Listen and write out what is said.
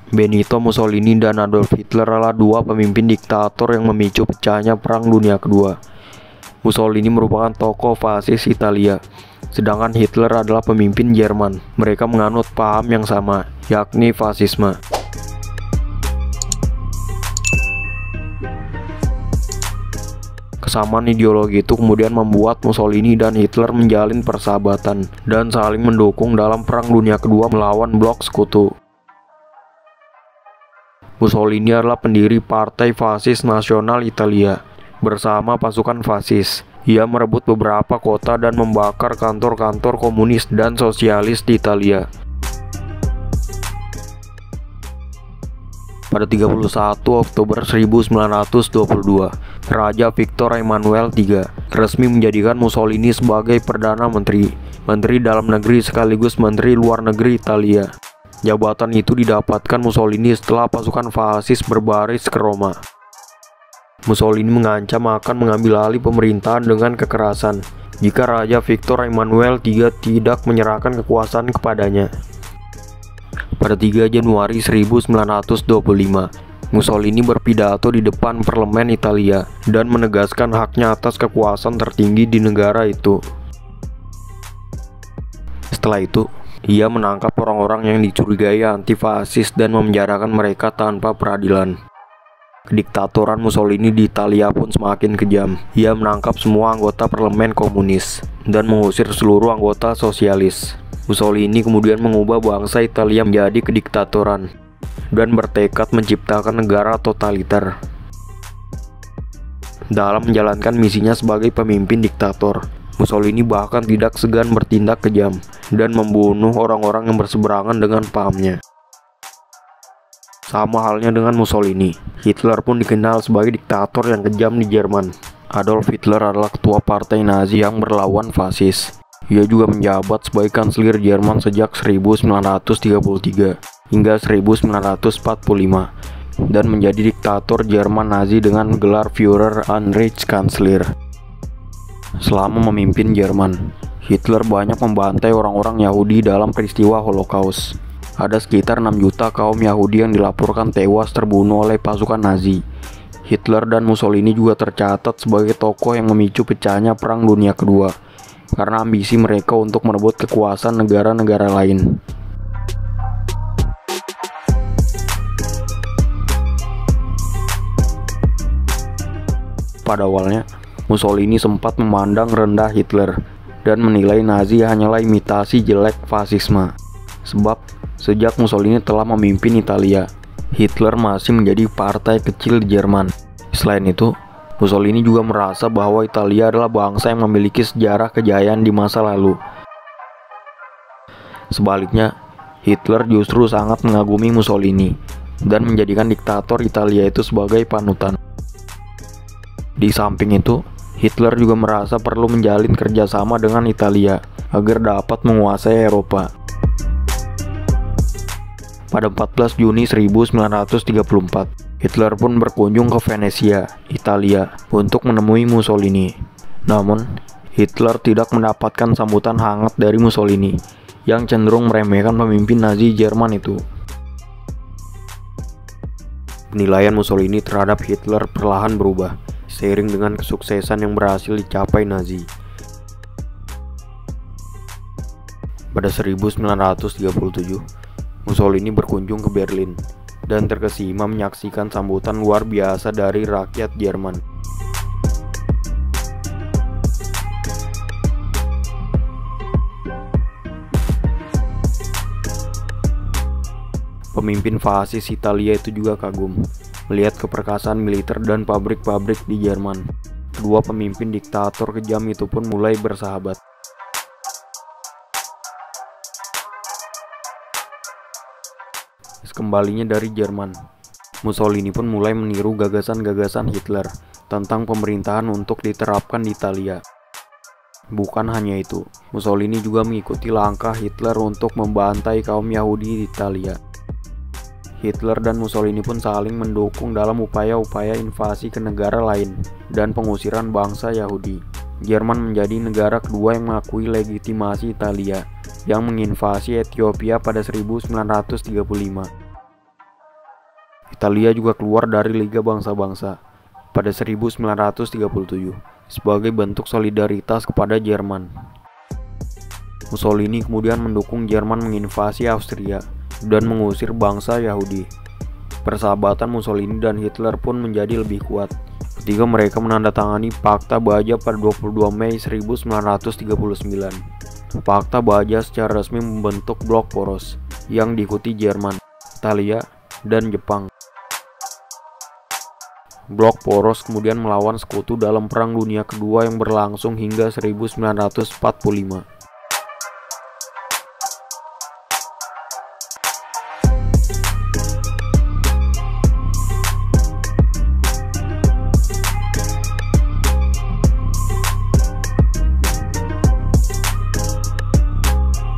Benito Mussolini dan Adolf Hitler adalah dua pemimpin diktator yang memicu pecahnya Perang Dunia Kedua. Mussolini merupakan tokoh fasis Italia, sedangkan Hitler adalah pemimpin Jerman. Mereka menganut paham yang sama, yakni fasisme. Kesamaan ideologi itu kemudian membuat Mussolini dan Hitler menjalin persahabatan dan saling mendukung dalam Perang Dunia Kedua melawan blok sekutu. Mussolini adalah pendiri Partai Fasis Nasional Italia. Bersama pasukan fasis, ia merebut beberapa kota dan membakar kantor-kantor komunis dan sosialis di Italia. Pada 31 Oktober 1922, Raja Victor Emmanuel III resmi menjadikan Mussolini sebagai Perdana Menteri, Menteri Dalam Negeri sekaligus Menteri Luar Negeri Italia. Jabatan itu didapatkan Mussolini setelah pasukan fasis berbaris ke Roma. Mussolini mengancam akan mengambil alih pemerintahan dengan kekerasan jika Raja Victor Emmanuel III tidak menyerahkan kekuasaan kepadanya. Pada 3 Januari 1925, Mussolini berpidato di depan parlemen Italia dan menegaskan haknya atas kekuasaan tertinggi di negara itu. Setelah itu, ia menangkap orang-orang yang dicurigai anti-fasis dan memenjarakan mereka tanpa peradilan. Kediktatoran Mussolini di Italia pun semakin kejam. Ia menangkap semua anggota parlemen komunis dan mengusir seluruh anggota sosialis. Mussolini kemudian mengubah bangsa Italia menjadi kediktatoran dan bertekad menciptakan negara totaliter. Dalam menjalankan misinya sebagai pemimpin diktator, Mussolini bahkan tidak segan bertindak kejam dan membunuh orang-orang yang berseberangan dengan pahamnya. Sama halnya dengan Mussolini, Hitler pun dikenal sebagai diktator yang kejam di Jerman. Adolf Hitler adalah ketua partai Nazi yang berlawan fasis. Ia juga menjabat sebagai kanselir Jerman sejak 1933 hingga 1945 dan menjadi diktator Jerman Nazi dengan gelar Führer und Reichskanzler. Selama memimpin Jerman, Hitler banyak membantai orang-orang Yahudi dalam peristiwa Holocaust. Ada sekitar 6 juta kaum Yahudi yang dilaporkan tewas terbunuh oleh pasukan Nazi. Hitler dan Mussolini juga tercatat sebagai tokoh yang memicu pecahnya Perang Dunia Kedua karena ambisi mereka untuk merebut kekuasaan negara-negara lain. Pada awalnya, Mussolini sempat memandang rendah Hitler dan menilai Nazi hanyalah imitasi jelek fasisme. Sebab, sejak Mussolini telah memimpin Italia, Hitler masih menjadi partai kecil di Jerman. Selain itu, Mussolini juga merasa bahwa Italia adalah bangsa yang memiliki sejarah kejayaan di masa lalu. Sebaliknya, Hitler justru sangat mengagumi Mussolini dan menjadikan diktator Italia itu sebagai panutan. Di samping itu, Hitler juga merasa perlu menjalin kerjasama dengan Italia agar dapat menguasai Eropa. Pada 14 Juni 1934, Hitler pun berkunjung ke Venesia, Italia, untuk menemui Mussolini. Namun, Hitler tidak mendapatkan sambutan hangat dari Mussolini, yang cenderung meremehkan pemimpin Nazi Jerman itu. Penilaian Mussolini terhadap Hitler perlahan berubah, seiring dengan kesuksesan yang berhasil dicapai Nazi. Pada 1937, Mussolini berkunjung ke Berlin dan terkesima menyaksikan sambutan luar biasa dari rakyat Jerman. Pemimpin fasis Italia itu juga kagum melihat keperkasaan militer dan pabrik-pabrik di Jerman. Kedua pemimpin diktator kejam itu pun mulai bersahabat. Kembalinya dari Jerman, Mussolini pun mulai meniru gagasan-gagasan Hitler tentang pemerintahan untuk diterapkan di Italia. Bukan hanya itu, Mussolini juga mengikuti langkah Hitler untuk membantai kaum Yahudi di Italia. Hitler dan Mussolini pun saling mendukung dalam upaya-upaya invasi ke negara lain dan pengusiran bangsa Yahudi. Jerman menjadi negara kedua yang mengakui legitimasi Italia yang menginvasi Ethiopia pada 1935. Italia juga keluar dari Liga Bangsa-Bangsa pada 1937 sebagai bentuk solidaritas kepada Jerman. Mussolini kemudian mendukung Jerman menginvasi Austria dan mengusir bangsa Yahudi. Persahabatan Mussolini dan Hitler pun menjadi lebih kuat ketika mereka menandatangani Fakta Baja pada 22 Mei 1939. Fakta Baja secara resmi membentuk blok poros yang diikuti Jerman, Italia, dan Jepang. Blok poros kemudian melawan sekutu dalam Perang Dunia Kedua yang berlangsung hingga 1945.